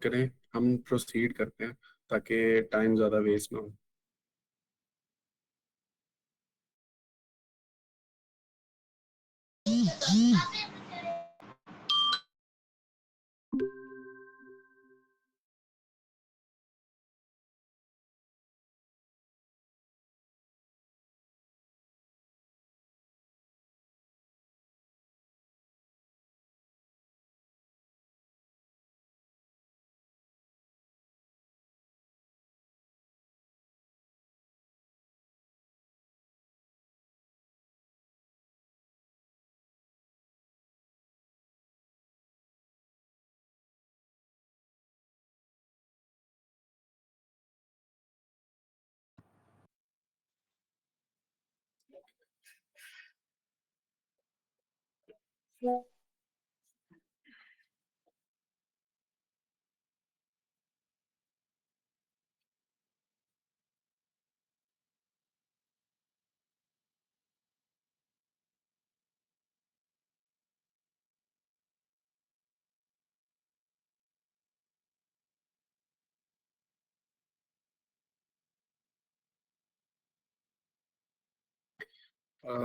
करें, हम प्रोसीड करते हैं ताकि टाइम ज़्यादा वेस्ट ना हो।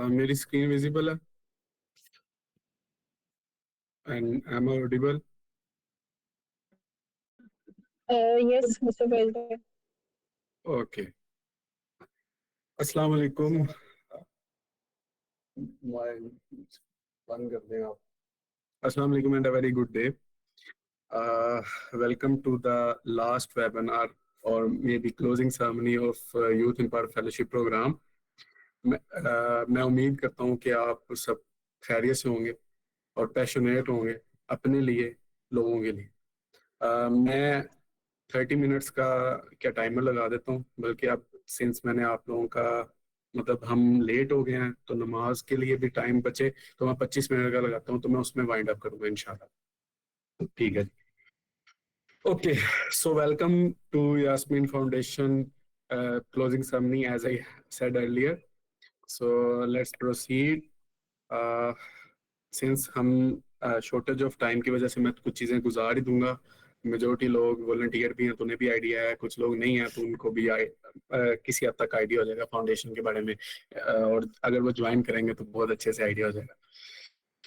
मेरी स्क्रीन विजिबल है and am audible? Yes, Mr. President. Okay. अस्सलाम वालेकुम। बंद कर दें आप। अस्सलाम वालेकुम and a very good day. Welcome to the last webinar or maybe closing ceremony of Youth in Power Fellowship Program. मैं उम्मीद करता हूँ कि आप सब खैरियत से होंगे और पैशनेट होंगे अपने लिए, लोगों के लिए। मैं 30 मिनट्स का क्या टाइमर लगा देता हूँ, बल्कि अब सिंस मैंने आप लोगों का मतलब हम लेट हो गए हैं तो नमाज के लिए भी टाइम बचे, तो मैं 25 मिनट का लगाता हूँ, तो मैं उसमें वाइंड अप करूँगा इंशाल्लाह। ठीक है। Okay, so welcome to Yasmin Foundation closing ceremony, as I said earlier. So let's proceed. Uh, since हम शॉर्टेज ऑफ टाइम की वजह से मैं कुछ चीज़ें गुजार ही दूंगा। मेजोरिटी लोग वॉलंटियर भी हैं तो उन्हें भी आइडिया है, कुछ लोग नहीं है तो उनको भी किसी हद तक आइडिया हो जाएगा फाउंडेशन के बारे में, और अगर वो ज्वाइन करेंगे तो बहुत अच्छे से आइडिया हो जाएगा।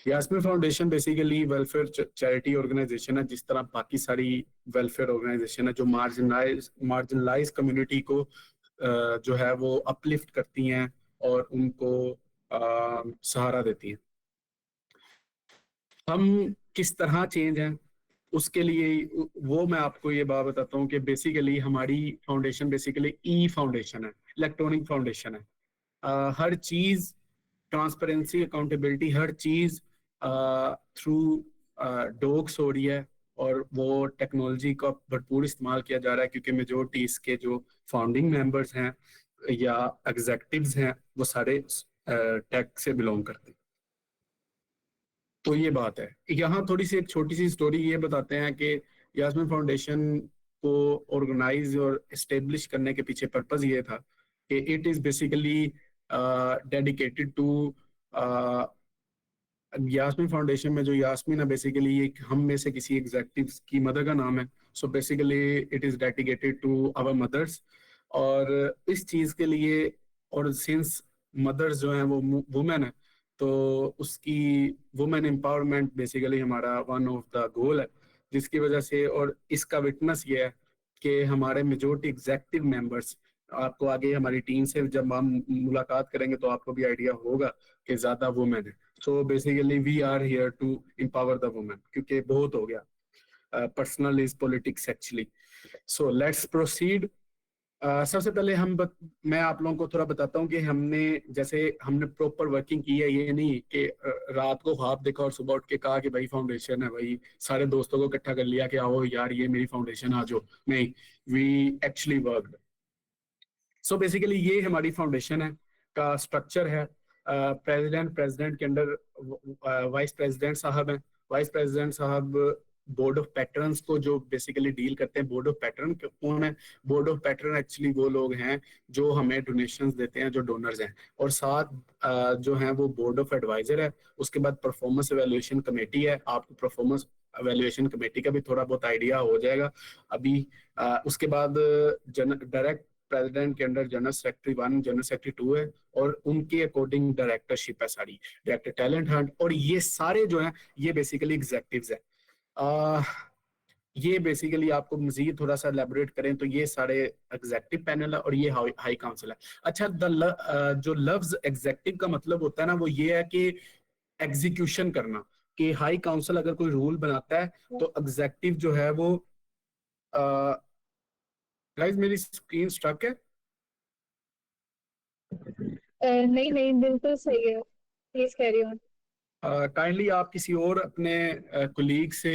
Yasmeen foundation basically welfare charity organisation है, जिस तरह बाकी सारी वेलफेयर ऑर्गेनाइजेशन है जो मार्जिनलाइज कम्युनिटी को जो है वो अपलिफ्ट करती हैं और उनको सहारा देती हैं। हम किस तरह चेंज हैं उसके लिए वो मैं आपको ये बात बताता हूँ कि बेसिकली हमारी फाउंडेशन बेसिकली ई फाउंडेशन है, इलेक्ट्रॉनिक फाउंडेशन है। हर चीज ट्रांसपेरेंसी, अकाउंटेबिलिटी, हर चीज थ्रू डोक्स हो रही है और वो टेक्नोलॉजी का भरपूर इस्तेमाल किया जा रहा है, क्योंकि मेजोरिटी इसके जो फाउंडिंग मेंबर्स हैं या एग्जेक्टिव्स हैं वो सारे टेक से बिलोंग करते हैं। तो ये बात है। यहाँ थोड़ी सी एक छोटी सी स्टोरी ये बताते हैं कि यास्मीन फाउंडेशन को ऑर्गेनाइज और एस्टेब्लिश करने के पीछे पर्पज ये था कि it is basically dedicated to Yasmeen foundation में जो यास्मीन है बेसिकली ये हम में से किसी एग्जेक्टिव की मदर का नाम है। So basically it is dedicated to our mothers, और इस चीज के लिए, और सिंस मदर्स जो हैं वो वुमेन है तो उसकी वुमेन एम्पावरमेंट बेसिकली हमारा वन ऑफ द गोल है, जिसकी वजह से, और इसका विटनेस ये है कि हमारे मेजोरिटी एग्जेक्टिव मेंबर्स, आपको आगे हमारी टीम से जब हम मुलाकात करेंगे तो आपको भी आइडिया होगा कि ज्यादा वुमेन है। So basically we are here to empower the women, क्योंकि बहुत हो गया personal is politics actually. So let's proceed. सबसे पहले मैं आप लोगों को थोड़ा बताता हूँ कि हमने प्रॉपर वर्किंग की है। ये नहीं कि रात को ख्वाब देखा और सुबह उठ के कहा कि भाई फाउंडेशन है, भाई सारे दोस्तों को इकट्ठा कर लिया कि आओ यार ये मेरी फाउंडेशन आ जाओ। नहीं, we actually worked. So basically ये हमारी फाउंडेशन है का स्ट्रक्चर है। प्रेसिडेंट के अंडर वाइस प्रेसिडेंट साहब हैं। वाइस प्रेसिडेंट साहब बोर्ड ऑफ पैटर्न्स को जो बेसिकली डील करते हैं। बोर्ड ऑफ पैटर्न कौन है? बोर्ड ऑफ पैटर्न एक्चुअली वो लोग हैं जो हमें डोनेशंस देते हैं, जो डोनर्स हैं, और साथ जो हैं वो बोर्ड ऑफ एडवाइजर है। उसके बाद परफॉर्मेंस एवेल्युएशन कमेटी है, आपको परफॉर्मेंस वैल्यूएशन कमेटी का भी थोड़ा बहुत आइडिया हो जाएगा अभी। उसके बाद डायरेक्ट प्रेसिडेंट के under general secretary 1 general secretary 2 है, और उनके अकॉर्डिंग डायरेक्टरशिप है सारी, डायरेक्टर टैलेंट हंट, और ये सारे जो है ये बेसिकली एग्जेक्टिव्स है। ये बेसिकली आपको मजीद थोड़ा सा एलेबोरेट करें तो ये सारे एग्जेक्टिव पैनल है और ये हाई काउंसिल है। अच्छा, जो लफ्ज एग्जेक्टिव का मतलब होता है ना, वो ये है कि एग्जीक्यूशन करना, कि हाई काउंसिल अगर कोई रूल बनाता है तो एग्जेक्टिव जो है वो गाइस मेरी स्क्रीन स्टक है। नहीं नहीं, बिल्कुल सही है, प्लीज कैरी ऑन। काइंडली आप किसी और अपने कुलीग से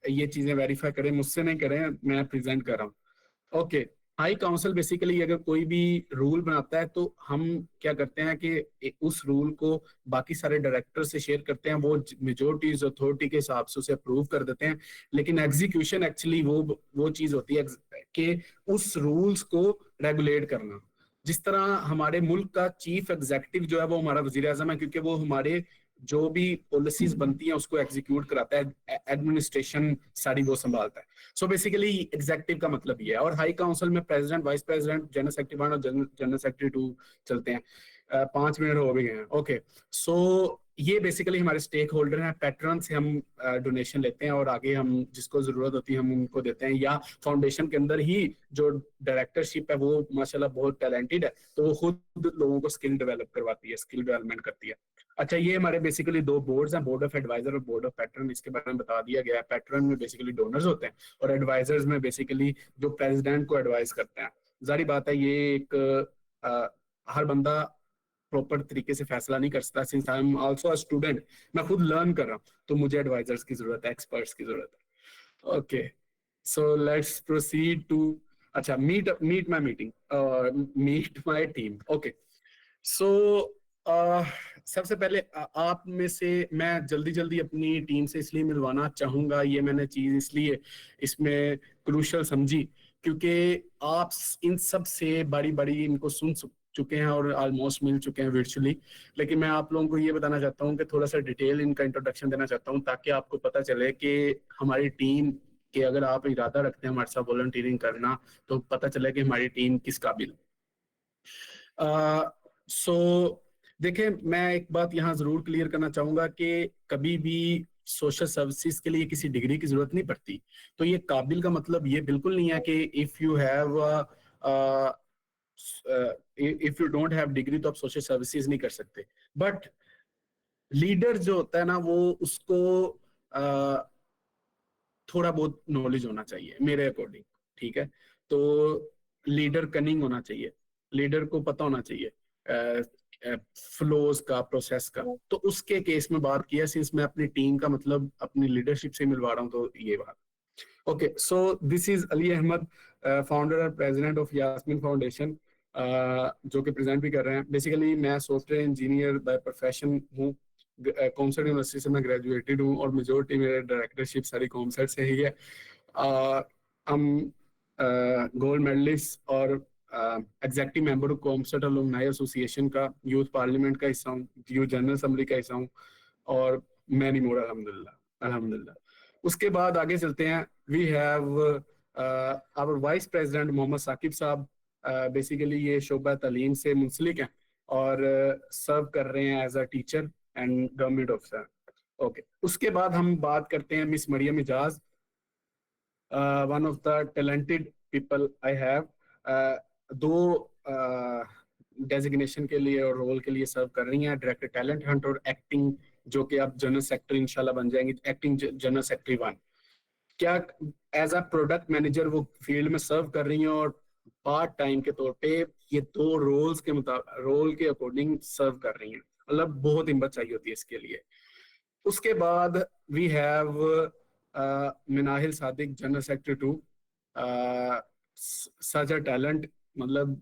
ये चीजें वेरीफाई करें, मुझसे नहीं करें, मैं प्रेजेंट कर रहा हूँ। ओके, हाई काउंसिल बेसिकली अगर कोई भी रूल बनाता है तो हम क्या करते हैं कि उस रूल को बाकी सारे डायरेक्टर से शेयर करते हैं, वो मेजोरिटीज अथॉरिटी के हिसाब से उसे अप्रूव कर देते हैं। लेकिन एग्जीक्यूशन एक्चुअली वो चीज होती है कि उस रूल्स को रेगुलेट करना। जिस तरह हमारे मुल्क का चीफ एग्जीक्यूटिव जो है वो हमारा वजीर आजम है, क्योंकि वो हमारे जो भी पॉलिसीज बनती हैं उसको एग्जीक्यूट कराता है, एडमिनिस्ट्रेशन सारी वो संभालता है। सो बेसिकली एग्जेक्टिव का मतलब ये है। और हाई काउंसिल में president, vice president, general secretary 1 और जनरल सेक्रेटरी 2 चलते हैं। 5 मिनट हो भी गए हैं। ओके, सो ये बेसिकली हमारे स्टेक होल्डर हैं, पैटर्न से हम डोनेशन लेते हैं और आगे हम जिसको जरूरत होती है हम उनको देते हैं, या फाउंडेशन के अंदर ही जो डायरेक्टरशिप है वो माशाल्लाह बहुत टैलेंटेड है, तो वो खुद लोगों को स्किल डेवलप करवाती है, स्किल डेवलपमेंट करती है। अच्छा, ये हमारे बेसिकली 2 बोर्ड्स हैं, बोर्ड ऑफ एडवाइजर और बोर्ड ऑफ पैटर्न। इसके बारे में बता दिया गया है। पैटर्न में बेसिकली डोनर्स होते हैं और एडवाइजर्स में बेसिकली जो प्रेसिडेंट को एडवाइस करते हैं। जारी बात है, ये एक हर बंदा प्रॉपर तरीके से फैसला नहीं कर सकता। Since I am also a student, मैं खुद लर्न कर रहा हूँ, तो मुझे एडवाइजर्स की जरूरत है, एक्सपर्ट्स की जरूरत है। Okay, so let's proceed to, अच्छा, meet my meeting, meet my team. Okay, so सबसे पहले आप में से मैं जल्दी जल्दी अपनी टीम से इसलिए मिलवाना चाहूंगा, ये मैंने चीज इसलिए इसमें क्रूशल समझी क्योंकि आप इन सब से बारी बारी इनको सुन चुके हैं और ऑलमोस्ट मिल चुके हैं वर्चुअली। लेकिन मैं आप लोगों को ये बताना चाहता हूँ कि थोड़ा सा डिटेल इनका इंट्रोडक्शन देना चाहता हूँ, ताकि आपको पता चले कि हमारी टीम के, अगर आप इरादा रखते हैं हमारे साथ वॉलंटियरिंग करना, तो पता चले कि हमारी टीम किस काबिल। सो देखें, मैं एक बात यहाँ जरूर क्लियर करना चाहूंगा कि कभी भी सोशल सर्विसेज के लिए किसी डिग्री की जरूरत नहीं पड़ती। तो ये काबिल का मतलब ये बिल्कुल नहीं है कि if you have if you don't have degree तो आप सोशल सर्विसेज नहीं कर सकते। बट लीडर जो होता है ना, वो उसको थोड़ा बहुत नॉलेज होना चाहिए मेरे अकॉर्डिंग, ठीक है। तो लीडर कनिंग होना चाहिए, लीडर को पता होना चाहिए फ्लोज का, प्रोसेस का। तो उसके केस में बात किया, सिंस मैं अपनी टीम का मतलब अपनी लीडरशिप से मिलवा रहा हूँ, तो ये बात। Okay, so this is Ali Ahmad, founder और प्रेसिडेंट ऑफ यास्मीन फाउंडेशन, जो कि प्रेजेंट भी कर रहे हैं। बेसिकली मैं सॉफ्टवेयर इंजीनियर बाय प्रोफेशन हूँ, कॉमसर्ट यूनिवर्सिटी से मैं ग्रेजुएटेड हूँ और मेजोरिटी मेरे डायरेक्टरशिप सारी कॉमसर्ट से ही है। हम गोल्ड मेडलिस्ट और एग्जेक्टिव मेंबर हूँ कॉमसर्ट अलुमनाई एसोसिएशन का, यूथ पार्लियामेंट का हिस्सा हूँ, यूथ जनरल असेंबली का हिस्सा हूँ, और मैनी मोर, अल्हम्दुलिल्लाह अल्हम्दुलिल्लाह। उसके बाद आगे चलते हैं। We have our vice president Mohammad Saqib sahab, basically ये शोबा तालीम से मुंसलिक हैं और सर्व कर रहे हैं as a teacher and government officer. Okay, उसके बाद हम बात करते हैं miss Maryam Ijaz, one of the talented people I have, दो डेजिग्नेशन के लिए और रोल के लिए सर्व कर रही हैं, डायरेक्टर टैलेंट हंट और एक्टिंग, जो कि आप जनरल सेक्रेटरी इंशाल्लाह बन जाएंगी, एक्टिंग जनरल सेक्रेटरी 1। क्या एज अ प्रोडक्ट मैनेजर वो फील्ड में सर्व कर रही हैं और पार्ट टाइम के तौर पे ये 2 रोल्स के रोल के अकॉर्डिंग सर्व कर रही हैं। मतलब बहुत हिम्मत चाहिए होती है इसके लिए। उसके बाद we have Minahil Sadiq, general secretary 2, such a talent, मतलब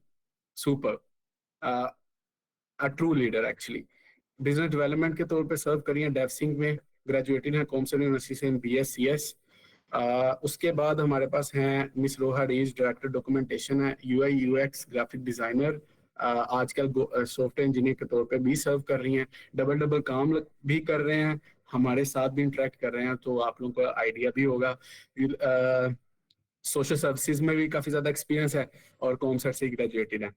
super, a true leader actually. Business development के तौर पे सर्व करी हैं डेवसिंग में, ग्रेजुएटेड हैं कॉमर्स यूनिवर्सिटी से BScs। उसके बाद हमारे पास हैं मिस रोहा रीज, डायरेक्टर डॉक्यूमेंटेशन है, UI UX ग्राफिक डिजाइनर, आजकल सॉफ्टवेयर इंजीनियर के तौर पे भी सर्व कर रही हैं, डबल डबल काम भी कर रहे हैं, हमारे साथ भी इंटरेक्ट कर रहे हैं, तो आप लोगों को आइडिया भी होगा। सोशल सर्विसेज में भी काफ़ी ज़्यादा एक्सपीरियंस है और कॉमसर्ट से ग्रेजुएटेड है।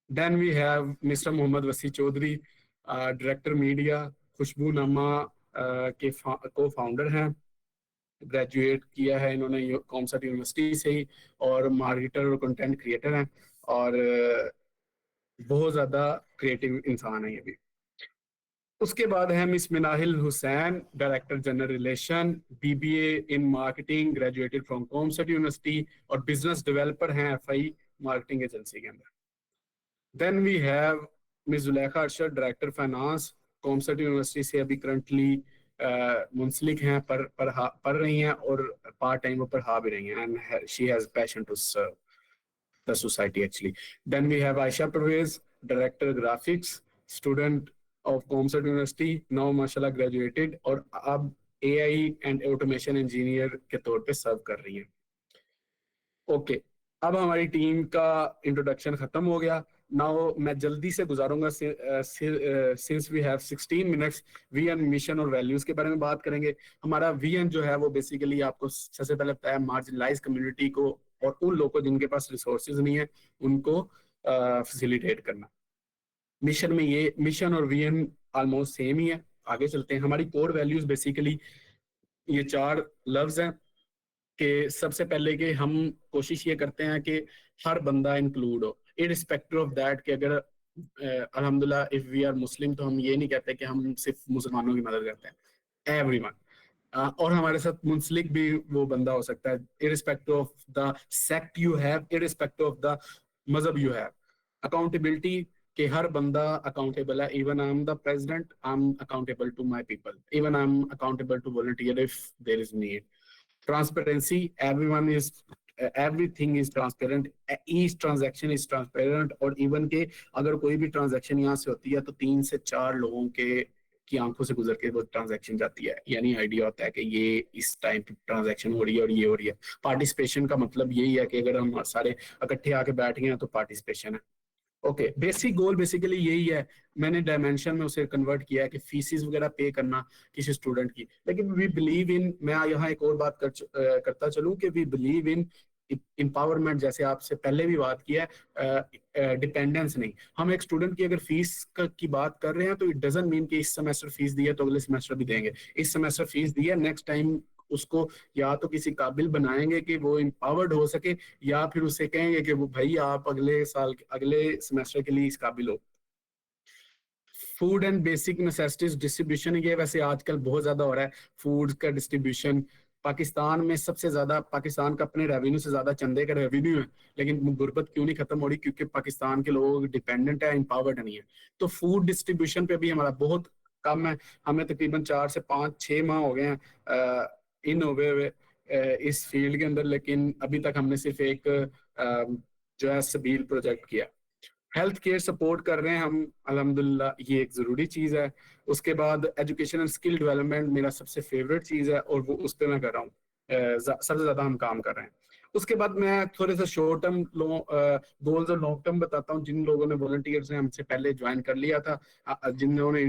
Then we have mister Mohammad Wasi Chaudhry, director media, खुशबू नामा के को फाउंडर हैं। ग्रेजुएट किया है इन्होंने कॉमसर्ट यूनिवर्सिटी से ही, और मार्केटर और कंटेंट क्रिएटर हैं, और बहुत ज़्यादा क्रिएटिव इंसान है ये भी। उसके बाद है miss Minahil Hussain, director general relation, BBA in marketing, graduated from कॉमसर्ट यूनिवर्सिटी, और बिजनेस डेवलपर हैं एफआई मार्केटिंग एजेंसी के अंदर। Then we have miss Zulekha Arshad, director finance, कॉमसर्ट यूनिवर्सिटी से अभी करंटली मुंसलिक हैं, पढ़ रही हैं, और पार्ट टाइम वो पढ़ा भी रही हैं, and she has passion to serve the society actually. Then we have Aisha Pervez, director graphics, student of Comsat University, now mashallah graduated, और अब AI and automation engineer के तौर पे सर्व कर रही हैं। ओके, अब हमारी टीम का इंट्रोडक्शन खत्म हो गया। नाउ मैं जल्दी से गुजारूंगा, since we have 16 minutes, vision mission और वैल्यूज के बारे में बात करेंगे। हमारा वीएन जो है वो बेसिकली आपको सबसे पहले बताया, मार्जिनलाइज कम्युनिटी को और उन लोगों को जिनके पास रिसोर्सेज नहीं है उनको फैसिलिटेट करना। मिशन में ये मिशन और वीएन ऑलमोस्ट सेम ही है। आगे चलते हैं। हमारी कोर वैल्यूज बेसिकली ये 4 लफ्ज हैं कि सबसे पहले कि हम कोशिश ये करते हैं कि हर बंदा इंक्लूड हो, इररिस्पेक्टिव ऑफ दैट कि अगर अल्हम्दुलिल्लाह इफ वी आर मुस्लिम तो हम ये नहीं कहते कि हम सिर्फ मुसलमानों की मदद करते हैं, एवरीवन। और हमारे साथ मुंसलिक भी वो बंदा हो सकता है, irrespective of the sect you have, irrespective of the मजहब यू हैव। अकाउंटेबिलिटी कि हर बंदा अकाउंटेबल है, even I am the president, I am accountable to my people, even I am accountable to volunteer if there is need. Transparency, everything is transparent, each transaction is transparent, और even के अगर कोई भी transaction यहाँ से होती है तो 3 से 4 लोगों के की आंखों से गुजर के वो ट्रांजैक्शन जाती है, यानी आइडिया होता है कि ये इस टाइम पे ट्रांजैक्शन हो रही है और ये हो रही है। पार्टिसिपेशन का मतलब यही है कि अगर हम सारे इकट्ठे आके बैठ गए हैं तो पार्टिसिपेशन है। ओके, बेसिक गोल बेसिकली यही है। मैंने डायमेंशन में उसे कन्वर्ट किया है कि फीसिस वगैरह पे करना किसी स्टूडेंट की, लेकिन वी बिलीव इन, मैं यहाँ एक और बात करता चलूँ कि वी बिलीव इन एम्पावरमेंट, जैसे आपसे पहले भी बात किया है, डिपेंडेंस नहीं। हम एक स्टूडेंट की अगर फीस की बात कर रहे हैं तो इट डजंट मीन कि इस सेमेस्टर फीस दी है तो अगले सेमेस्टर भी देंगे। इस सेमेस्टर फीस दी है, नेक्स्ट टाइम उसको या तो किसी काबिल बनाएंगे कि वो एम्पावर्ड हो सके, या फिर उसे कहेंगे कि वो भाई आप अगले साल अगले सेमेस्टर के लिए इस काबिल हो। Food and basic necessities distribution, ये वैसे आजकल बहुत ज्यादा हो रहा है, फूड का डिस्ट्रीब्यूशन। पाकिस्तान में सबसे ज्यादा, पाकिस्तान का अपने रेवेन्यू से ज्यादा चंदे का रेवेन्यू है, लेकिन गुर्बत क्यों नहीं खत्म हो रही? क्योंकि पाकिस्तान के लोग डिपेंडेंट है, एम्पावर्ड नहीं है। तो फूड डिस्ट्रीब्यूशन पे भी हमारा बहुत कम है। हमें तकरीबन 4 से 5-6 माह हो गए हैं इन हुए इस फील्ड के अंदर, लेकिन अभी तक हमने सिर्फ एक जो है सबील प्रोजेक्ट किया। हेल्थ केयर सपोर्ट कर रहे हैं हम, अल्हम्दुलिल्लाह, ये एक ज़रूरी चीज़ है। उसके बाद एजुकेशन एंड स्किल डेवलपमेंट मेरा सबसे फेवरेट चीज़ है, और वो उस पर मैं कर रहा हूँ, सबसे ज़्यादा हम काम कर रहे हैं। उसके बाद मैं थोड़े से शॉर्ट टर्म गोल्स और लॉन्ग टर्म बताता हूँ। जिन लोगों ने वॉलंटियर्स ने हमसे पहले ज्वाइन कर लिया था, जिन लोगों ने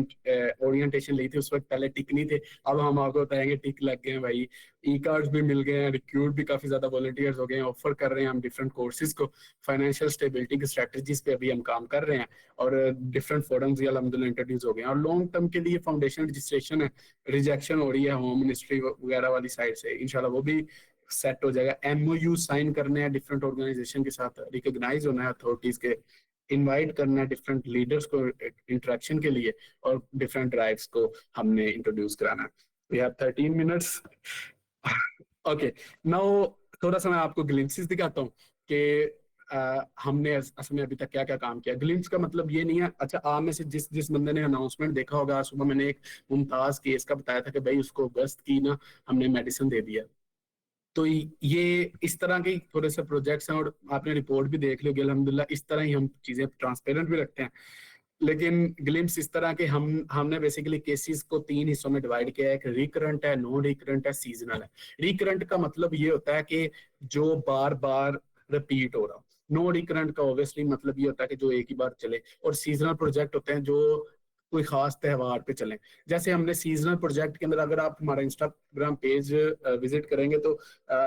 ओरिएंटेशन ली थी उस वक्त पहले टिक नहीं थे, अब हम आपको बताएंगे टिक लग गए हैं भाई। ई कार्ड्स भी मिल गए हैं, रिक्रूट भी काफ़ी ज़्यादा वॉलंटियर्स हो गए हैं, ऑफर कर रहे हैं हम डिफरेंट कोर्सेज को। फाइनेंशियल स्टेबिलिटी की स्ट्रेटजीज पे अभी हम काम कर रहे हैं, और डिफरेंट फोरम्स भी अल्हम्दुलिल्लाह इंट्रोड्यूस हो गए हैं। और लॉन्ग टर्म के लिए फाउंडेशन रजिस्ट्रेशन है, रिजेक्शन हो रही है होम मिनिस्ट्री वगैरह वाली साइड से, इंशाल्लाह वो भी सेट हो जाएगा। एमओयू साइन करने हैं डिफरेंट ऑर्गेनाइजेशन के साथ, रिकॉग्नाइज होना है अथॉरिटीज के, इनवाइट करना है डिफरेंट लीडर्स को इंटरेक्शन के लिए, और डिफरेंट ड्राइव्स को हमने इंट्रोड्यूस कराना है। We have 13 minutes. Okay, now थोड़ा सा मैं आपको ग्लिम्पसेस दिखाता हूँ कि हमने असल में अभी तक क्या क्या काम किया। ग्लिम्स का मतलब ये नहीं है, अच्छा आप में से जिस बंदे ने अनाउंसमेंट देखा होगा, सुबह मैंने एक मुमताज केस का बताया था कि भाई उसको अगस्त की ना हमने मेडिसिन दे दिया। तो ये इस तरह के थोड़े से प्रोजेक्ट्स हैं, और आपने रिपोर्ट भी देख ली होगी अल्हम्दुलिल्लाह। इस तरह ही हम चीजें ट्रांसपेरेंट भी रखते हैं। लेकिन ग्लिम्स इस तरह के हमने बेसिकली केसेस को 3 हिस्सों में डिवाइड किया है। एक रिकरेंट है, नॉन रिकरेंट है, सीजनल है। रिकरेंट का मतलब ये होता है कि जो बार बार रिपीट हो रहा हो। नॉन रिकरेंट का ऑब्वियसली मतलब ये होता है कि जो एक ही बार चले। और सीजनल प्रोजेक्ट होते हैं जो कोई खास त्यौहार पे चलें। जैसे हमने सीजनल प्रोजेक्ट के अंदर, अगर आप हमारा इंस्टाग्राम पेज विजिट करेंगे तो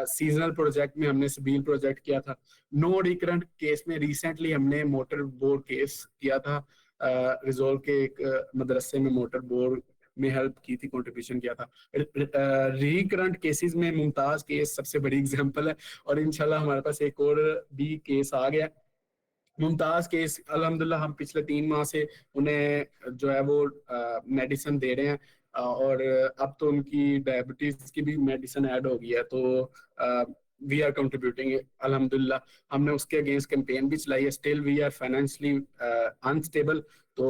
सीजनल प्रोजेक्ट में हमने सबील प्रोजेक्ट किया था। नो रिकरेंट केस में रिसेंटली हमने मोटर बोर्ड केस किया था, रिजोल्व के एक मदरसे में मोटर बोर्ड में हेल्प की थी, कंट्रीब्यूशन किया था। रिकरेंट केसेस में मुमताज केस सबसे बड़ी एग्जांपल है, और इंशाल्लाह हमारे पास एक और भी केस आ गया। मुमताज केस अल्हम्दुलिल्लाह हम पिछले 3 माह से उन्हें जो है वो मेडिसिन दे रहे हैं, और अब तो उनकी डायबिटीज की भी मेडिसिन ऐड हो गई है, तो वी आर कंट्रीब्यूटिंग अल्हम्दुलिल्लाह। हमने उसके अगेंस्ट कैंपेन भी चलाई है। Still we are financially unstable, तो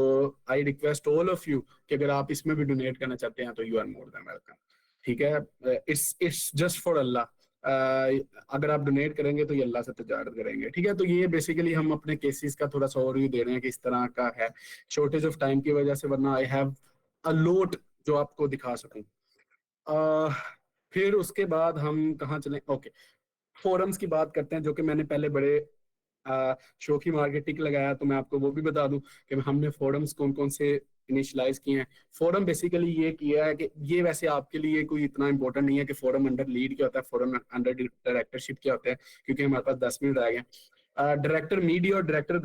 I request all of you कि अगर आप इसमें भी डोनेट करना चाहते हैं तो you are more than welcome. ठीक है, इट्स जस्ट फॉर अल्लाह। अगर आप डोनेट करेंगे तो ये अल्लाह से तजारत करेंगे। ठीक है, तो ये बेसिकली हम अपने केसेस का थोड़ा सा ओवरव्यू दे रहे हैं कि इस तरह का है, शॉर्टेज ऑफ टाइम की वजह से, वरना आई हैव अ लोट जो आपको दिखा सकूं। फिर उसके बाद हम कहाँ चलें? ओके, फोरम्स की बात करते हैं, जो कि मैंने पहले बड़े शो की मार्केटिंग लगाया, तो मैं आपको वो भी बता दूं कि हमने फोरम्स कौन कौन से इनिशियलाइज किए हैं। फोरम बेसिकली ये किया है कि ये वैसे आपके लिए कोई इतना इंपॉर्टेंट नहीं है कि फोरम अंडर लीड क्या होता है, फोरम अंडर डायरेक्टरशिप क्या होता है, क्योंकि हमारे पास 10 मिनट रह गए। डायरेक्टर मीडिया और डायरेक्टर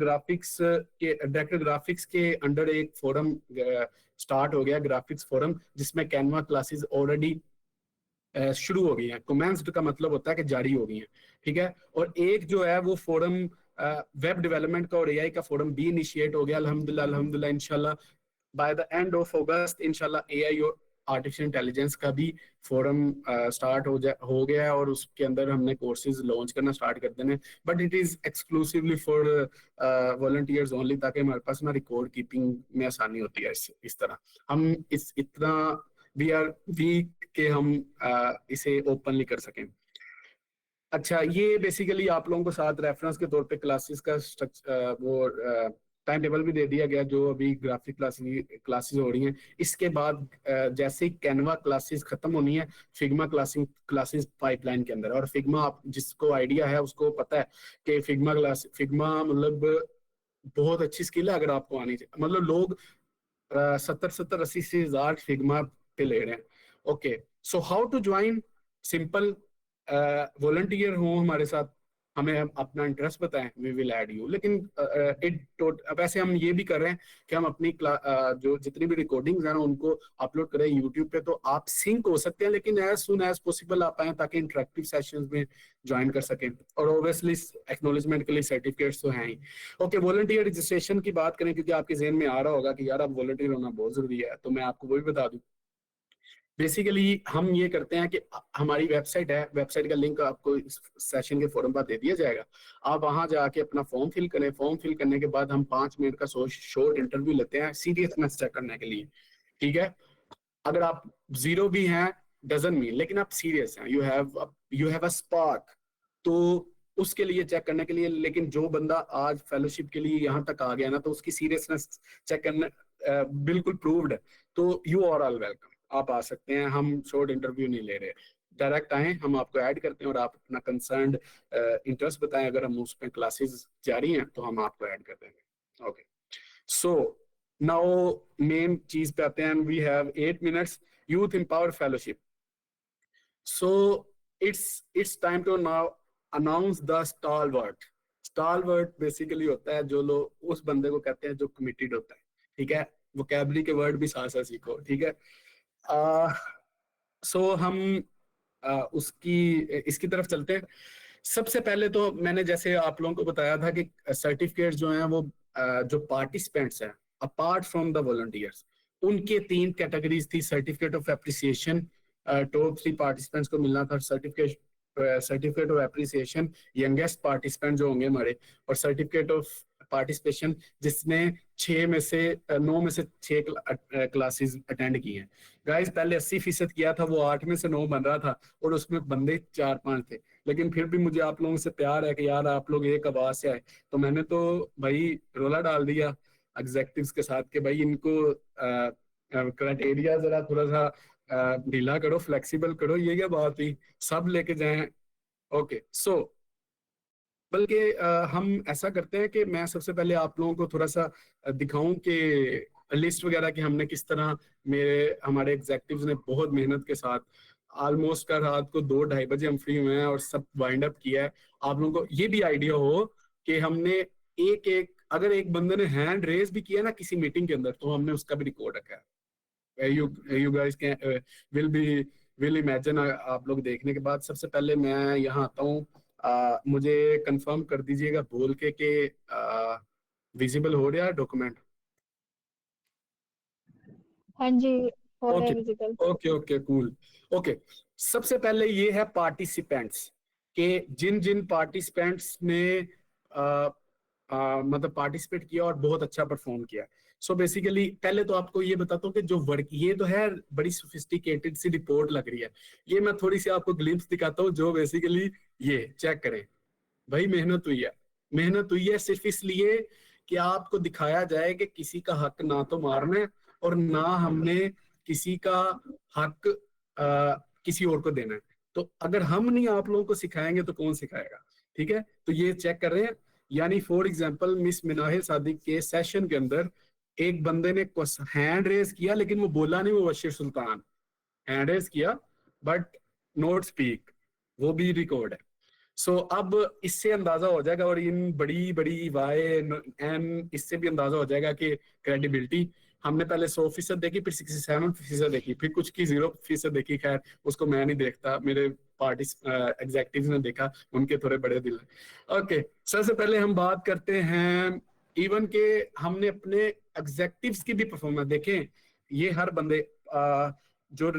ग्राफिक्स के अंडर एक फोरम स्टार्ट हो गया, ग्राफिक्स फोरम, जिसमें कैनवा क्लासेस ऑलरेडी शुरू हो गई हैं। कमेंस्ड का मतलब होता है कि जारी हो गई हैं। ठीक है, और एक जो है वो फोरम वेब डेवलपमेंट का और एआई का फोरम भी इनिशिएट हो गया अल्हम्दुलिल्लाह। अल्हम्दुलिल्लाह इंशाल्लाह बाय द एंड ऑफ अगस्त इंशाल्लाह एआई और आर्टिफिशियल इंटेलिजेंस का भी फोरम स्टार्ट हो गया है, और उसके अंदर हमने कोर्सेज लॉन्च करना स्टार्ट कर देने, but it is exclusively for volunteers only, ताकि हमारे पास ना रिकॉर्ड कीपिंग में आसानी होती है। इस तरह हम इतना वी आर वीक के हम इसे ओपनली कर सकें। अच्छा, ये बेसिकली आप लोगों को साथ रेफरेंस के तौर पे क्लासेस का वो टाइम टेबल भी दे दिया गया, जो अभी ग्राफिक क्लासेस हो रही हैं। इसके बाद जैसे ही कैनवा क्लासेस खत्म होनी है, फिग्मा क्लासेस पाइपलाइन के अंदर। और फिग्मा, आप जिसको आइडिया है उसको पता है कि फिग्मा मतलब बहुत अच्छी स्किल है, अगर आपको आनी चाहिए। मतलब लोग 70-80 हज़ार फिग्मा पे ले रहे हैं। Okay, so how to join? Simple, volunteer हो हमारे साथ, हमें अपना इंटरेस्ट बताएं, वी विल ऐड यू। लेकिन वैसे हम ये भी कर रहे हैं कि हम अपनी जो जितनी भी रिकॉर्डिंग्स हैं ना उनको अपलोड करें यूट्यूब पे, तो आप सिंक हो सकते हैं, लेकिन एज सुन एज पॉसिबल आप आए, ताकि इंटरेक्टिव सेशंस में ज्वाइन कर सकें। और ऑब्वियसली एक्नॉलेजमेंट के लिए सर्टिफिकेट्स तो हैं ही। ओके, वॉलंटियर रजिस्ट्रेशन की बात करें, क्योंकि आपके जहन में आ रहा होगा कि यार अब वॉलंटियर होना बहुत जरूरी है, तो मैं आपको वो भी बता दूं। बेसिकली हम ये करते हैं कि हमारी वेबसाइट है, वेबसाइट का लिंक आपको इस सेशन के फोरम पर दे दिया जाएगा। आप वहां जाके अपना फॉर्म फिल करें। फॉर्म फिल करने के बाद हम 5 मिनट का शॉर्ट इंटरव्यू लेते हैं, सीरियसनेस चेक करने के लिए। ठीक है, अगर आप जीरो भी हैं डजंट मीन, लेकिन आप सीरियस हैं, यू हैव अ स्पार्क, तो उसके लिए चेक करने के लिए। लेकिन जो बंदा आज फेलोशिप के लिए यहाँ तक आ गया ना, तो उसकी सीरियसनेस चेक करने बिल्कुल प्रूव्ड है। तो यू आर ऑल वेलकम, आप आ सकते हैं। हम शॉर्ट इंटरव्यू नहीं ले रहे, डायरेक्ट आए, हम आपको ऐड करते हैं, और आप अपना कंसर्न इंटरेस्ट बताएं। अगर हम उस पर क्लासेस जारी हैं तो हम आपको ऐड कर देंगे। ओके, सो नाउ मेन चीज पे आते हैं। We have 8 minutes, youth empower fellowship. So it's time to now announce the stalwart. Stalwart basically होता है जो लोग, उस बंदे को कहते हैं जो कमिटेड होता है। ठीक है, वोकैबुलरी के वर्ड भी साथ साथ सीखो। ठीक है, सो हम उसकी इसकी तरफ चलते हैं। सबसे पहले तो मैंने जैसे आप लोगों को बताया था कि सर्टिफिकेट जो हैं वो जो पार्टिसिपेंट्स हैं अपार्ट फ्रॉम द वॉलंटियर्स, उनके 3 कैटेगरीज थी। Certificate of appreciation top 3 participants को मिलना था। Certificate of appreciation youngest participant जो होंगे हमारे, और सर्टिफिकेट ऑफ पार्टिसिपेशन जिसने 9 में से 6 क्लासेस अटेंड की हैं। गाइस, पहले 80% किया था, वो 8 में से 9 बन रहा था, और उसमें बंदे 4-5 थे। लेकिन फिर भी मुझे आप लोगों से प्यार है कि यार आप लोग एक आवाज से आए, तो मैंने तो भाई रोला डाल दिया एग्जेक्टिव्स के साथ कि भाई इनको क्राइटेरिया जरा थोड़ा सा ढीला करो, फ्लेक्सिबल करो। ये क्या बात हुई, सब लेके जाएं? ओके, सो बल्कि हम ऐसा करते हैं कि मैं सबसे पहले आप लोगों को थोड़ा सा दिखाऊं कि लिस्ट वगैरह की हमने किस तरह, हमारे एग्जेक्टिव्स ने बहुत मेहनत के साथ ऑलमोस्ट का रात को 2-2:30 बजे हम फ्री हुए हैं और सब वाइंड अप किया है। आप लोगों को ये भी आइडिया हो कि हमने एक एक, अगर एक बंदे ने हैंड रेज भी किया ना किसी मीटिंग के अंदर, तो हमने उसका भी रिकॉर्ड रखा है। You guys can will be will imagine. आप लोग देखने के बाद सबसे पहले मैं यहाँ आता हूँ। मुझे कंफर्म कर दीजिएगा बोल के कि विजिबल हो रहा है डॉक्यूमेंट। हाँ जी, हो रहा है okay visible. Okay okay cool. Okay, सबसे पहले ये है पार्टिसिपेंट्स के, जिन जिन पार्टिसिपेंट्स ने मतलब पार्टिसिपेट किया और बहुत अच्छा परफॉर्म किया। सो बेसिकली पहले तो आपको ये बताता हूँ कि जो वर्क, ये तो है बड़ी सोफिस्टिकेटेड सी रिपोर्ट लग रही है। ये मैं थोड़ी सी आपको ग्लिम्स दिखाता हूँ, जो बेसिकली ये चेक करें भाई, मेहनत हुई है। मेहनत हुई है सिर्फ इसलिए कि आपको दिखाया जाए कि किसी का हक ना तो मारना है और ना हमने किसी का हक किसी और को देना है। तो अगर हम नहीं आप लोगों को सिखाएंगे तो कौन सिखाएगा? ठीक है, तो ये चेक कर रहे हैं। यानी for example miss Minahil Sadiq के सेशन के अंदर एक बंदे ने हैंड रेज किया, लेकिन वो बोला नहीं, वो बशीर सुल्तान हैंड रेज किया बट नोट स्पीक, वो भी रिकॉर्ड है। अब इससे अंदाजा हो जाएगा, और इन बड़ी बड़ी वाई एन, इससे भी अंदाजा हो जाएगा कि क्रेडिबिलिटी, हमने पहले 100% देखी, फिर 67% देखी, फिर कुछ की 0% देखी। खैर उसको मैं नहीं देखता, मेरे पार्टी एग्जेक्टिव ने देखा, उनके थोड़े बड़े दिल है। ओके, सबसे पहले हम बात करते हैं इवन के, हमने अपने एग्जेक्टिव्स की भी परफॉर्मेंस देखें। ये हर बंदे जो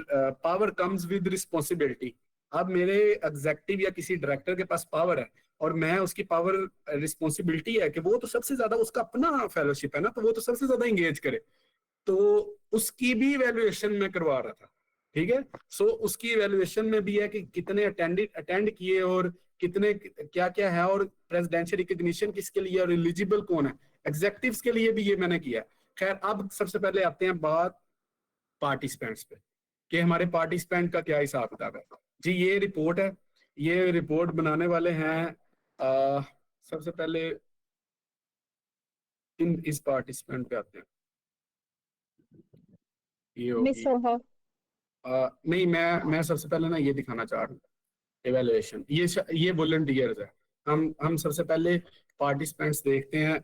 पावर कम्स विद रिस्पॉन्सिबिलिटी। अब मेरे एग्जेक्टिव या किसी डायरेक्टर के पास पावर है और मैं उसकी पावर, रिस्पॉन्सिबिलिटी है कि वो तो सबसे ज्यादा, उसका अपना फेलोशिप है ना, तो वो तो सबसे ज्यादा इंगेज करे। तो उसकी भी इवेल्युएशन में करवा रहा था। ठीक है, उसकी इवेल्युएशन में भी है कि कितने अटेंड किए और कितने क्या क्या है, और प्रेसिडेंशियल रिकॉग्निशन किसके लिए और एलिजिबल कौन है, एग्जेक्टिव्स के लिए भी ये मैंने किया। खैर अब सबसे पहले आते हैं बात पार्टिसिपेंट्स पे, कि हमारे पार्टिसिपेंट का क्या हिसाब किताब है। जी ये रिपोर्ट है, ये रिपोर्ट बनाने वाले हैं सबसे पहले इस पार्टिसिपेंट पे आते हैं। ये मिस होगी सोहा। नहीं, मैं सबसे पहले ना ये दिखाना चाह रहा हूँ एवेल्युएशन। ये वॉलंटियर्स है। हम सबसे पहले पार्टिसिपेंट्स देखते हैं,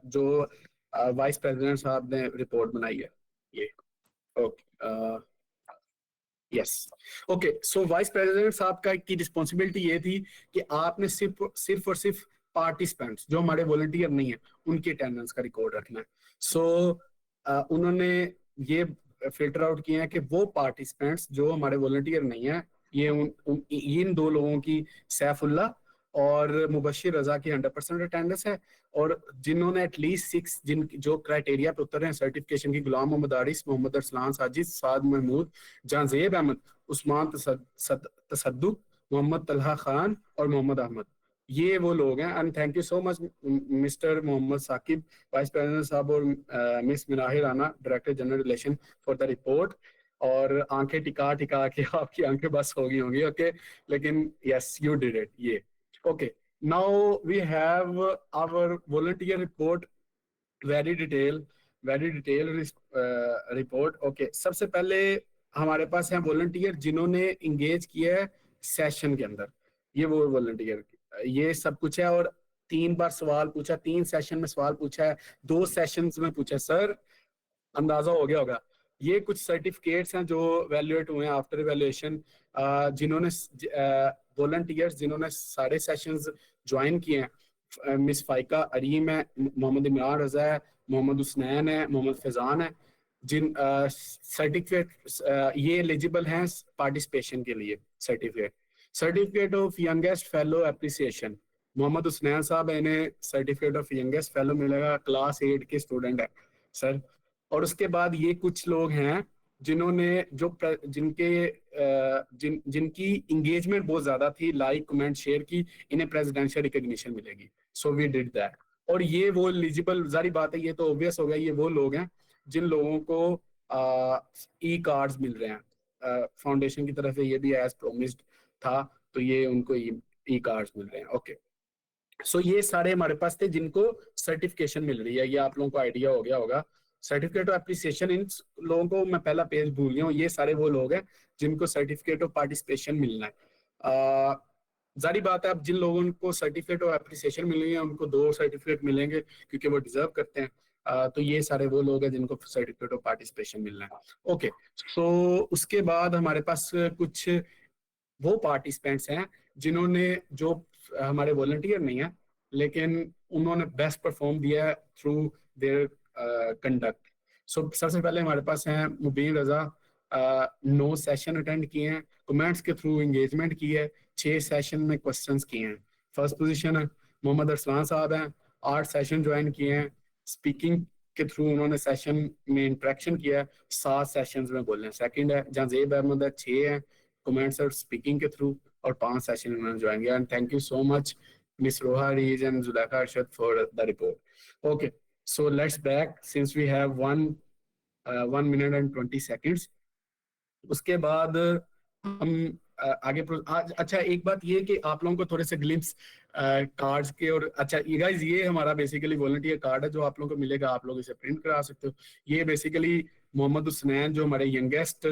जो वाइस प्रेसिडेंट साहब ने रिपोर्ट बनाई है। ये okay, yes okay. Vice president साहब का की रिस्पॉन्सिबिलिटी ये थी कि आपने सिर्फ सिर्फ और सिर्फ पार्टिसिपेंट्स जो हमारे वॉलंटियर नहीं है उनकी अटेंडेंस का रिकॉर्ड रखना है। उन्होंने ये फिल्टर आउट किए हैं कि वो पार्टिसिपेंट्स जो हमारे वॉलंटियर नहीं है, ये इन दो लोगों की, सैफुल्ला और मुबशिर रजा की 100% अटेंडेंस है, और जिन्होंने एटलीस्ट 6, जिन जो क्राइटेरिया पे उतर रहे हैं सर्टिफिकेशन की, गुलाम मोहम्मद आरिस, मोहम्मद अरसलान साजिद, साद महमूद, जानजेब अहमद, उस्मान तसद्दुक, मोहम्मद तलहा खान और मोहम्मद अहमद, ये वो लोग हैं। And thank you so much mister Mohammad Saqib, vice president साहब, और miss Minahir Rana, director general relation, for the report. और आंखें टिका टिका के आपकी आंखें बस हो गई होंगी। ओके, लेकिन यस यू डिड इट। ये okay, now we have our volunteer report, very detail, very detailed report. Okay, सबसे पहले हमारे पास है वॉलंटियर जिन्होंने इंगेज किया है सेशन के अंदर। ये वो वॉलंटियर, ये सब कुछ है, और 3 बार सवाल पूछा, 3 सेशन में सवाल पूछा है, 2 सेशंस में पूछा। सर अंदाजा हो गया होगा, ये कुछ सर्टिफिकेट्स हैं जो वैल्यूएट हुए हैं आफ्टर वैल्यूएशन, जिन्होंने वॉलंटियर्स जिन्होंने सारे सेशंस ज्वाइन किए हैं। मिस फाइका अरीम है, मोहम्मद इमरान रजा है, मोहम्मद हुसनैन है, मोहम्मद फैजान है, जिन सर्टिफिकेट ये एलिजिबल हैं पार्टिसिपेशन के लिए। Certificate certificate of youngest fellow appreciation, Mohammad Husnain sahab है, इन्हें सर्टिफिकेट ऑफ यंगेस्ट फेलो मिलेगा, क्लास 8 के स्टूडेंट है सर। और उसके बाद ये कुछ लोग हैं जिन्होंने जिनकी इंगेजमेंट बहुत ज्यादा थी, लाइक कमेंट शेयर की, इन्हें प्रेसिडेंशियल रिकॉग्निशन मिलेगी। So we did that. और ये वो एलिजिबल, जारी बात है, ये तो ऑब्वियस हो गया, ये वो लोग हैं जिन लोगों को ई कार्ड्स मिल रहे हैं फाउंडेशन की तरफ से, ये भी एज प्रोमिस्ड था, तो ये उनको ई कार्ड्स मिल रहे हैं। ओके, ये सारे हमारे पास थे जिनको सर्टिफिकेशन मिल रही है, ये आप लोगों को आइडिया हो गया होगा। सर्टिफिकेट ऑफ एप्रिसिएशन, इन लोगों को मैं पहला पेज भूल गया हूँ, ये सारे वो लोग हैं जिनको सर्टिफिकेट ऑफ पार्टिसिपेशन मिलना है। जारी बात है, अब जिन लोगों को सर्टिफिकेट ऑफ एप्रिसिएशन मिली है उनको 2 सर्टिफिकेट मिलेंगे क्योंकि वो डिजर्व करते हैं। तो ये सारे वो लोग हैं जिनको सर्टिफिकेट ऑफ पार्टिसिपेशन मिलना है। ओके, सो उसके बाद हमारे पास कुछ वो पार्टिसिपेंट्स हैं जिन्होंने, जो हमारे वॉलंटियर नहीं है लेकिन उन्होंने बेस्ट परफॉर्म दिया है थ्रू देयर कंडक्ट। सो सबसे पहले हमारे पास हैं मुबीन रजा, 9 सेशन अटेंड किए हैं, कमेंट्स के थ्रू एंगेजमेंट की है, 6 सेशन में क्वेश्चंस किए हैं। फर्स्ट पोजीशन है। मोहम्मद अरसलान साहब हैं, 8 सेशन ज्वाइन किए हैं, स्पीकिंग के थ्रू उन्होंने सेशन में इंटरेक्शन किया है, 7 सेशंस में बोले हैं। सेकंड है जहांजेब अहमद है, 6 हैं कमेंट्स और स्पीकिंग के थ्रू, और 5 सेशन उन्होंने ज्वाइन किया। And thank you so much miss Roha Reez and Zulekha Arshad for the report. Okay, so let's back since we have 1 minute and 20 seconds। उसके बाद हम आगे आज, अच्छा एक बात ये कि आप लोगों को थोड़े से ग्लिम्स कार्ड्स के, और अच्छा ये गाइस ये हमारा बेसिकली वॉलंटियर कार्ड है जो आप लोगों को मिलेगा, आप लोग इसे प्रिंट करा सकते हो। ये बेसिकली मोहम्मद हुसनैन जो हमारे यंगेस्ट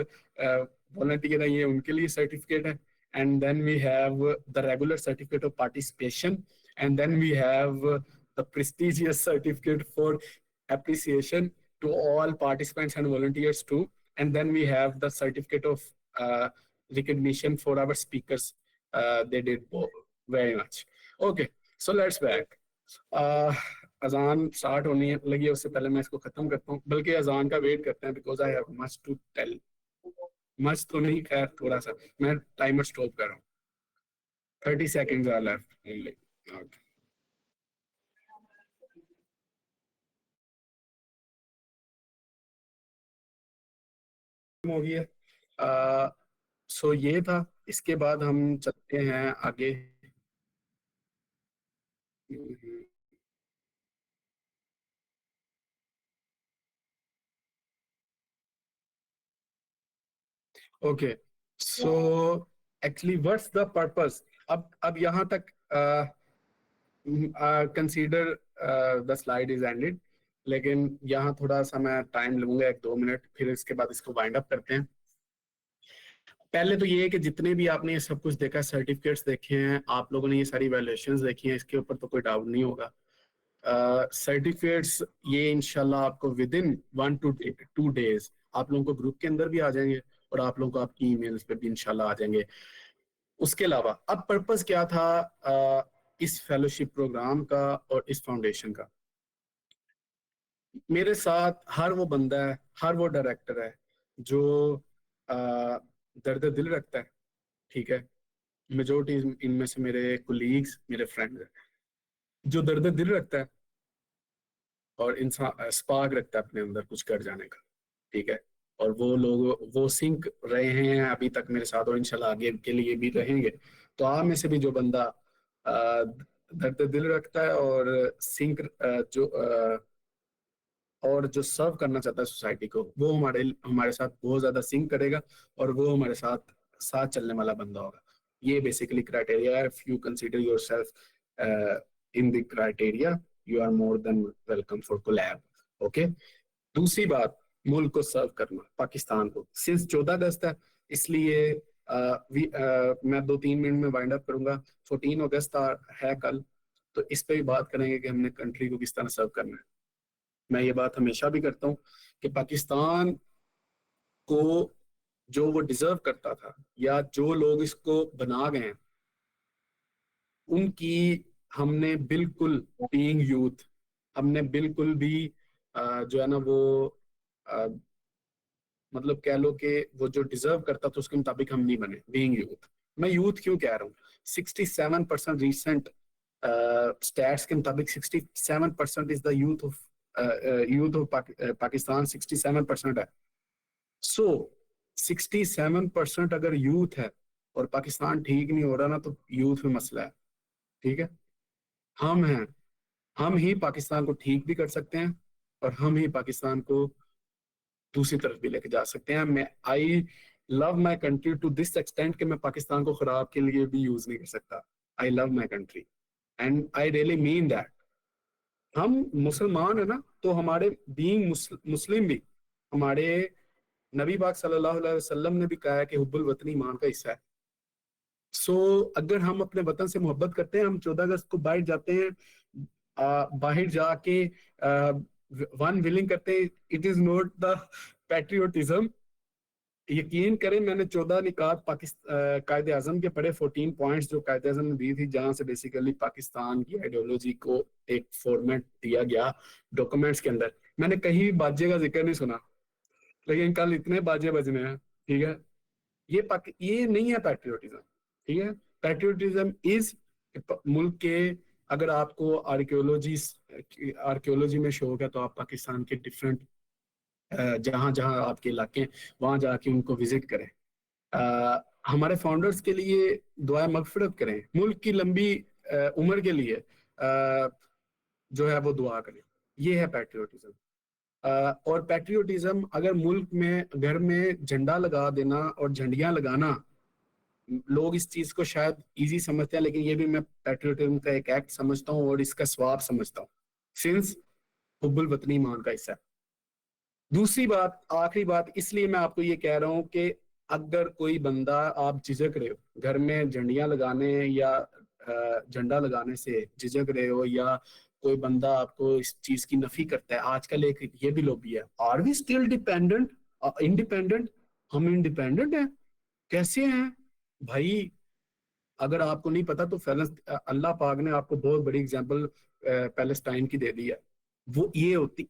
वॉलंटियर है, ये उनके लिए सर्टिफिकेट है। And then we have the regular certificate of participation, and then we have the prestigious certificate for appreciation to all participants and volunteers too. And then we have the certificate of recognition for our speakers. They did very much. Okay, so let's back. अजान start होने लगी है, उससे पहले मैं इसको खत्म करता हूँ, बल्कि अजान का वेट करते हैं because I have much to tell. Much तो नहीं, खैर थोड़ा सा। मैं टाइमर स्टॉप कर रहा हूँ, 30 seconds are left only. Okay. हो गई है। सो ये था, इसके बाद हम चलते हैं आगे। Okay, so actually what's the purpose. अब यहाँ तक consider the slide is ended, लेकिन यहाँ थोड़ा सा मैं टाइम लूंगा 1-2 मिनट, फिर इसके बाद इसको वाइंड अप करते हैं। पहले तो ये है कि जितने भी आपने ये सब कुछ देखा, सर्टिफिकेट्स देखे हैं, आप लोगों ने ये सारी वैल्यूएशंस देखी हैं, इसके ऊपर तो कोई डाउट नहीं होगा। सर्टिफिकेट्स ये इंशाल्लाह आपको विद इन 1 to 2 days आप लोगों को ग्रुप के अंदर भी आ जाएंगे, और आप लोगों को आपकी ईमेल्स पे भी इंशाल्लाह आ जाएंगे। उसके अलावा अब पर्पस क्या था इस फेलोशिप प्रोग्राम का और इस फाउंडेशन का। मेरे साथ हर वो बंदा है, हर वो डायरेक्टर है जो दर्द दिल रखता है, ठीक है। मेजोरिटी इनमें से मेरे कोलीग्स, मेरे फ्रेंड्स हैं जो दर्द दिल रखता है और इंसान स्पार्क रखता है अपने अंदर कुछ कर जाने का, ठीक है। और वो लोग वो सिंक रहे हैं अभी तक मेरे साथ, और इंशाल्लाह आगे के लिए भी रहेंगे। तो आप में से भी जो बंदा दर्द दिल रखता है और सिंक और जो सर्व करना चाहता है सोसाइटी को, वो हमारे साथ बहुत ज्यादा सिंक करेगा, और वो हमारे साथ साथ चलने वाला बंदा होगा। ये बेसिकली क्राइटेरिया है। If you consider yourself in the criteria, you are more than welcome for collab. Okay, दूसरी बात, मुल्क को सर्व करना, पाकिस्तान को। सिंस 14 अगस्त है, इसलिए मैं 2-3 मिनट में वाइंड अप करूंगा। 14 अगस्त है कल, तो इस पे भी बात करेंगे कि हमने कंट्री को किस तरह सर्व करना है। मैं ये बात हमेशा भी करता हूँ कि पाकिस्तान को जो वो डिजर्व करता था, या जो लोग इसको बना गए हैं, उनकी हमने बिल्कुल, बीइंग यूथ, हमने बिल्कुल भी जो है ना वो मतलब कह लो कि वो जो डिजर्व करता था उसके मुताबिक हम नहीं बने, बीइंग यूथ। मैं यूथ क्यों कह रहा हूँ? 67% रिसेंट स्टैट्स के मुताबिक 67% is the youth of Pakistan 67% है। सो 67% अगर यूथ है और पाकिस्तान ठीक नहीं हो रहा ना, तो यूथ में मसला है, ठीक है। हम हैं, हम ही पाकिस्तान को ठीक भी कर सकते हैं, और हम ही पाकिस्तान को दूसरी तरफ भी लेके जा सकते हैं। मैं I love my country to this extent कि मैं पाकिस्तान को खराब के लिए भी यूज नहीं कर सकता। आई love my country and I really mean that. हम मुसलमान है ना, तो हमारे बीइंग मुस्लिम भी, हमारे नबी पाक सल्लल्लाहु अलैहि वसल्लम ने भी कहा है कि हुब्बुल वतनी ईमान का हिस्सा है। सो अगर हम अपने वतन से मोहब्बत करते हैं, हम 14 अगस्त को बाहर जाते हैं, बाहर जाके वन विलिंग करते हैं, it is not the patriotism. यकीन करें, मैंने 14 निकात पाकिस्तान कायदे आजम के पढ़े, 14 पॉइंट्स जो कायदे आजम ने दी थी, जहां से बेसिकली पाकिस्तान की आइडियोलॉजी को एक फॉर्मेट दिया गया डॉक्यूमेंट्स के अंदर। मैंने कहीं भी बाजे का जिक्र नहीं सुना, लेकिन कल इतने बाजे बजने हैं, ठीक है। ये नहीं है पैट्रियोटिज्म, ठीक है। पैट्रियोटिज्म इज मुल्क के, अगर आपको आर्कियोलॉजी में शौक है तो आप पाकिस्तान के डिफरेंट जहां जहां आपके इलाके हैं वहां जाके उनको विजिट करें। हमारे फाउंडर्स के लिए दुआ मगफिरत करें, मुल्क की लंबी उम्र के लिए जो है वो दुआ करें। ये है पैट्रियोटिज्म। और पैट्रियोटिज्म, अगर मुल्क में घर में झंडा लगा देना और झंडियां लगाना, लोग इस चीज को शायद इजी समझते हैं, लेकिन ये भी मैं पैट्रियोटिज्म का एक एक्ट समझता हूँ और इसका स्वाब समझता हूँ, सिंस हुब्बुल वतनी ईमान का हिस्सा है। दूसरी बात, आखिरी बात, इसलिए मैं आपको ये कह रहा हूँ कि अगर कोई बंदा, आप झिझक रहे हो घर में झंडियां लगाने या झंडा लगाने से झिझक रहे हो, या कोई बंदा आपको इस चीज की नफी करता है, आजकल एक ये भी लॉबी है, are we still dependent independent? हम इंडिपेंडेंट हैं? कैसे हैं भाई? अगर आपको नहीं पता तो अल्लाह पाक ने आपको बहुत बड़ी एग्जांपल पैलेस्टाइन की दे दी है। वो ये होती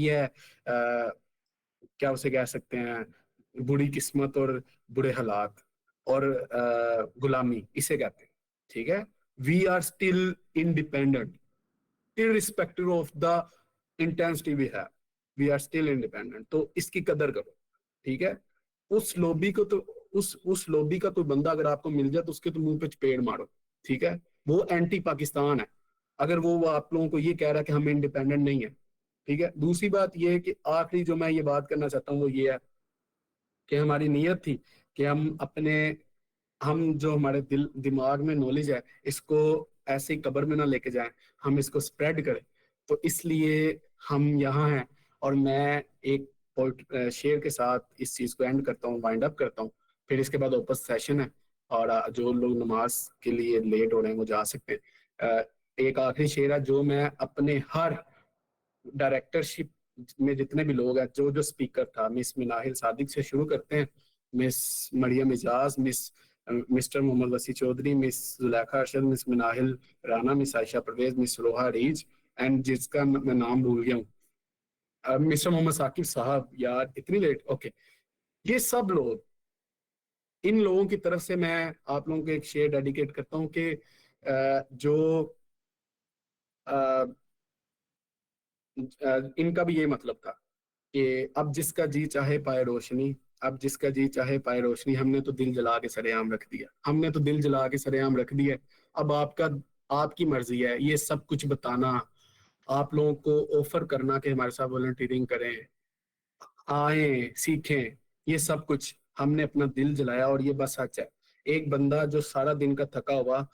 है क्या उसे कह सकते हैं, बुरी किस्मत और बुरे हालात और गुलामी, इसे कहते हैं, ठीक है। We are still independent irrespective of the intensity we have, we are still independent. तो इसकी कदर करो, ठीक है। उस लॉबी को तो उस लॉबी का कोई बंदा अगर आपको मिल जाए तो उसके तो मुंह पे चपेड़ मारो, ठीक है। वो एंटी पाकिस्तान है, अगर वो आप लोगों को ये कह रहा है कि हम इंडिपेंडेंट नहीं है, ठीक है। दूसरी बात ये है कि आखिरी जो मैं ये बात करना चाहता हूँ वो ये है कि हमारी नीयत थी कि हम जो हमारे दिमाग में नॉलेज है, इसको ऐसे ही कब्र में ना लेके जाएं, हम इसको स्प्रेड करें। तो इसलिए हम यहाँ हैं। और मैं एक शेर के साथ इस चीज को एंड करता हूँ, वाइंड अप करता हूँ। फिर इसके बाद ओपन सेशन है, और जो लोग नमाज के लिए लेट हो रहे हैं वो जा सकते हैं। एक आखिरी शेर है जो मैं अपने हर डायरेक्टरशिप में जितने भी लोग हैं, जो जो स्पीकर था, मिस मिनाहिल सादिक से शुरू करते हैं, miss Maryam Ijaz, mister Mohammad Wasi Chaudhry, miss Zulekha Arshad, miss Minahil Rana, miss Ayesha Parvez, miss Roha Reez, and जिसका मैं नाम भूल गया हूँ, मिस्टर मोहम्मद साकिब साहब, यार इतनी लेट, ओके। ये सब लोग, इन लोगों की तरफ से मैं आप लोगों को एक शेयर डेडिकेट करता हूँ कि जो इनका भी ये मतलब था कि अब जिसका जी चाहे पाए रोशनी, अब जिसका जी चाहे पाए रोशनी, हमने तो दिल जला के सरेआम रख दिया, हमने तो दिल जला के सरेआम रख दिया। अब आपकी मर्जी है ये सब कुछ बताना, आप लोगों को ऑफर करना कि हमारे साथ वॉलंटियरिंग करें, आए सीखें, ये सब कुछ हमने अपना दिल जलाया। और ये बस सच है, एक बंदा जो सारा दिन का थका हुआ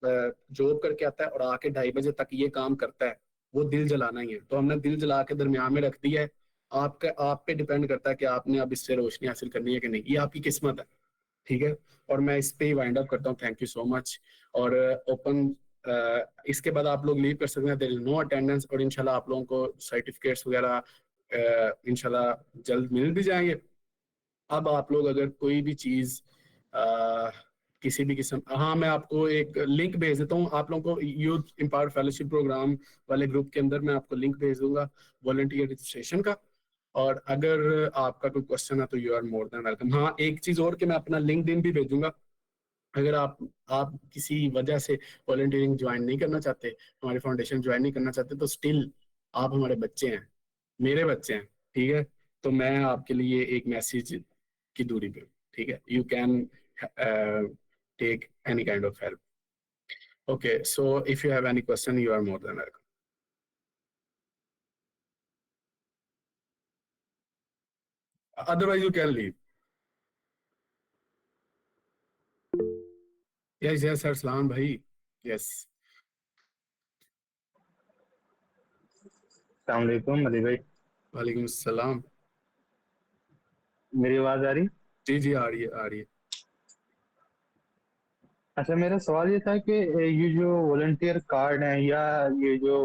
जॉब करके आता है और आके 2:30 बजे तक ये काम करता है, वो दिल जलाना ही है। तो हमने दिल जला के दरमियान में रख दिया है। आप पे डिपेंड करता है कि आपने अब इससे रोशनी हासिल करनी है कि नहीं, ये आपकी किस्मत है, ठीक है। और मैं इस पे ही वाइंड अप करता हूँ, थैंक यू सो मच। और ओपन इसके बाद आप लोग लीव कर सकते हैं, देयर इज नो अटेंडेंस, और इंशाल्लाह आप लोगों को सर्टिफिकेट्स वगैरह इंशाल्लाह जल्द मिल भी जाएंगे। अब आप लोग अगर कोई भी चीज अ, किसी भी किस्म, हाँ मैं आपको एक लिंक भेज देता हूँ आप लोगों को, यूथ एम्पावर फेलोशिप प्रोग्राम वाले ग्रुप के अंदर मैं आपको लिंक भेज दूंगा वॉलंटियर रजिस्ट्रेशन का। और अगर आपका कोई क्वेश्चन है तो you are more than welcome. हाँ एक चीज और कि मैं अपना लिंक्डइन भी भेजूंगा, अगर आप किसी वजह से वॉलंटियरिंग ज्वाइन नहीं करना चाहते, हमारी फाउंडेशन ज्वाइन नहीं करना चाहते, तो स्टिल आप हमारे बच्चे हैं, मेरे बच्चे हैं, ठीक है। तो मैं आपके लिए एक मैसेज की दूरी पे हूं, ठीक है। You can take any kind of help. Okay, so if you have any question you are more than welcome, otherwise you can leave. Yes yes sir, सलाम भाई। यस। अस्सलाम वालेकुम अली भाई। वालेकुम सलाम। मेरी आवाज आ रही? जी जी, आ रही है, आ रही है। अच्छा, मेरा सवाल ये था कि ये जो वॉलंटियर कार्ड है या ये जो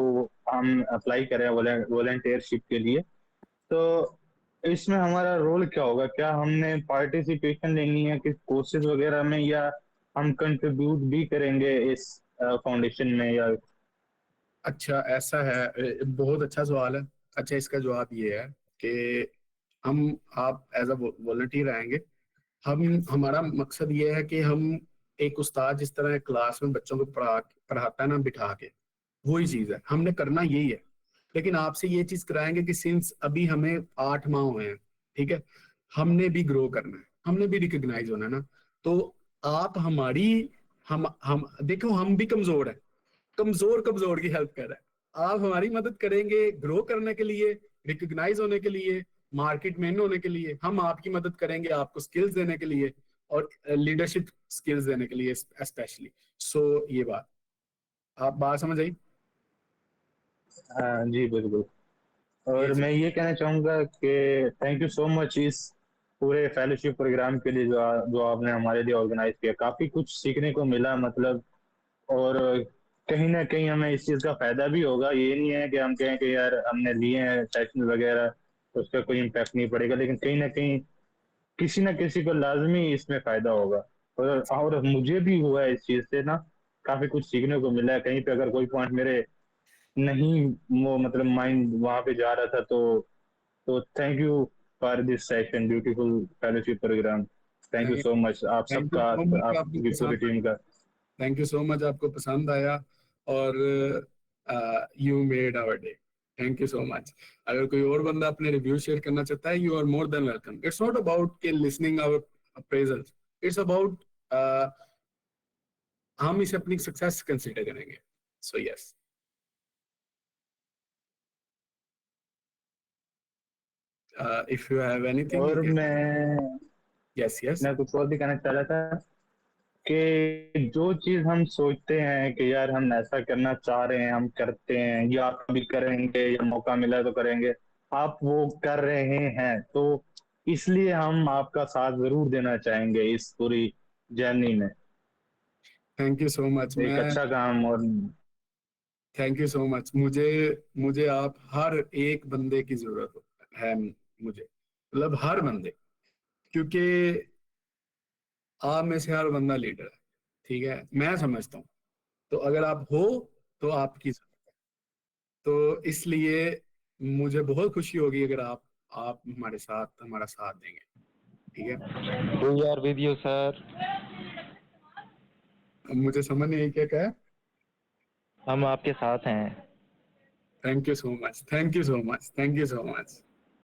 हम अप्लाई करें वॉलंटियरशिप के लिए, तो इसमें हमारा रोल क्या होगा? क्या हमने पार्टिसिपेशन लेनी है किस कोर्सेज वगैरह में, या हम कंट्रीब्यूट भी करेंगे इस फाउंडेशन में, या अच्छा, ऐसा है। बहुत अच्छा सवाल है। अच्छा, इसका जवाब ये है कि हम आप एज अ वॉलंटियर आएंगे। हम हमारा मकसद ये है कि हम एक उस्ताद जिस तरह क्लास में बच्चों को पढ़ाता है ना, बिठा के, वही चीज है हमने करना, यही है। लेकिन आपसे ये चीज कराएंगे कि सिंस अभी हमें 8 माह हुए हैं, ठीक है, हमने भी ग्रो करना है, हमने भी रिकग्नाइज होना है ना। तो आप हमारी, हम देखो, हम भी कमजोर है, कमजोर कमजोर की हेल्प कर रहा है। आप हमारी मदद करेंगे ग्रो करने के लिए, रिकग्नाइज होने के लिए, मार्केट में होने के लिए। हम आपकी मदद करेंगे आपको स्किल्स देने के लिए, और लीडरशिप स्किल्स देने के लिए स्पेशली। सो ये बात, आप बात समझ आई? हाँ जी बिल्कुल। ये और चीज। मैं ये कहना चाहूँगा कि थैंक यू सो मच इस पूरे फेलोशिप प्रोग्राम के लिए जो आपने हमारे लिए ऑर्गेनाइज किया। काफ़ी कुछ सीखने को मिला मतलब। और कहीं ना कहीं हमें इस चीज़ का फायदा भी होगा। ये नहीं है कि हम कहें कि यार हमने लिए हैं सेशन वगैरह तो उसका कोई इम्पैक्ट नहीं पड़ेगा, लेकिन कहीं ना कहीं किसी ना किसी को लाजमी इसमें फायदा होगा। और मुझे भी हुआ है इस चीज़ से ना, काफ़ी कुछ सीखने को मिला है। कहीं पे अगर कोई पॉइंट मेरे नहीं, वो मतलब माइंड वहां पे जा रहा था, तो thank you for this session, beautiful fellowship programme. Thank you so much आप थैंक यू सबका, सो मच, आपको आपकी पूरी पसंद टीम का। थैंक यू सो मच, आपको पसंद आया। और you made our day. Thank you so much. अगर कोई और बंदा अपने रिव्यू शेयर करना चाहता है, you are more than welcome. It's not about के listening our appraisals, it's about हम इसे अपनी सक्सेस कंसिडर करेंगे। So yes, if you have anything you और कैन। मैं यस यस। मैं कुछ और भी कहना चाह रहा था कि जो चीज हम सोचते हैं कि यार हम ऐसा करना चाह रहे हैं, हम करते हैं या कभी करेंगे या मौका मिला तो करेंगे, आप वो कर रहे हैं, तो इसलिए हम आपका साथ जरूर देना चाहेंगे इस पूरी जर्नी में। Thank you so much. एक मैं अच्छा काम। और थैंक यू सो मच। मुझे मुझे आप हर एक बंदे की जरूरत है, मुझे मतलब हर बंदे, क्योंकि आप में से हर बंदा लीडर है, ठीक है, मैं समझता हूँ। तो अगर आप हो, तो आपकी जरूरत है। तो इसलिए मुझे बहुत खुशी होगी अगर आप हमारा साथ देंगे, ठीक है। We are with you, sir. अब मुझे समझ नहीं आई क्या कहा। हम आपके साथ हैं। Thank you so much, thank you so much, thank you so much.